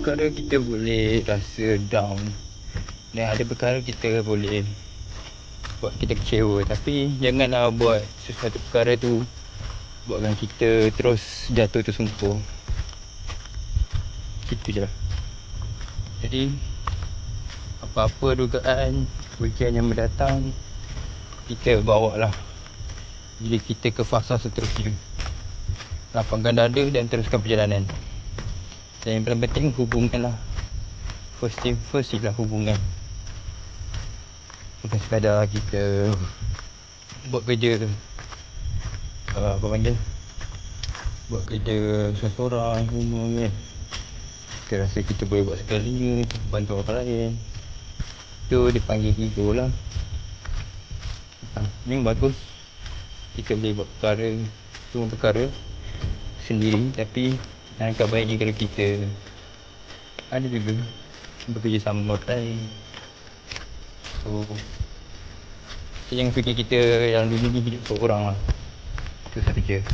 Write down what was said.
perkara kita boleh rasa down, dan ada perkara kita boleh buat kita kecewa. Tapi janganlah buat sesuatu perkara tu buatkan kita terus jatuh tersungkur. Gitu je lah. Jadi apa-apa dugaan weekend yang mendatang, kita bawa lah diri kita ke fasa seterusnya. Lapangkan dada dan teruskan perjalanan. Dan yang paling penting, hubungan lah. First thing first ialah hubungan. Bukan sekadar kita buat kerja apa panggil, buat kerja seorang-seorang semua kan. Kita rasa kita boleh buat segalanya, bantu orang lain. Tu dipanggil ego lah. Yang bagus kita boleh buat perkara, semua perkara sendiri. Tapi alangkah baiknya kalau kita ada juga bekerjasama dengan orang lain. So jangan fikir kita yang dunia ni hidup seorang lah. Itu sahaja.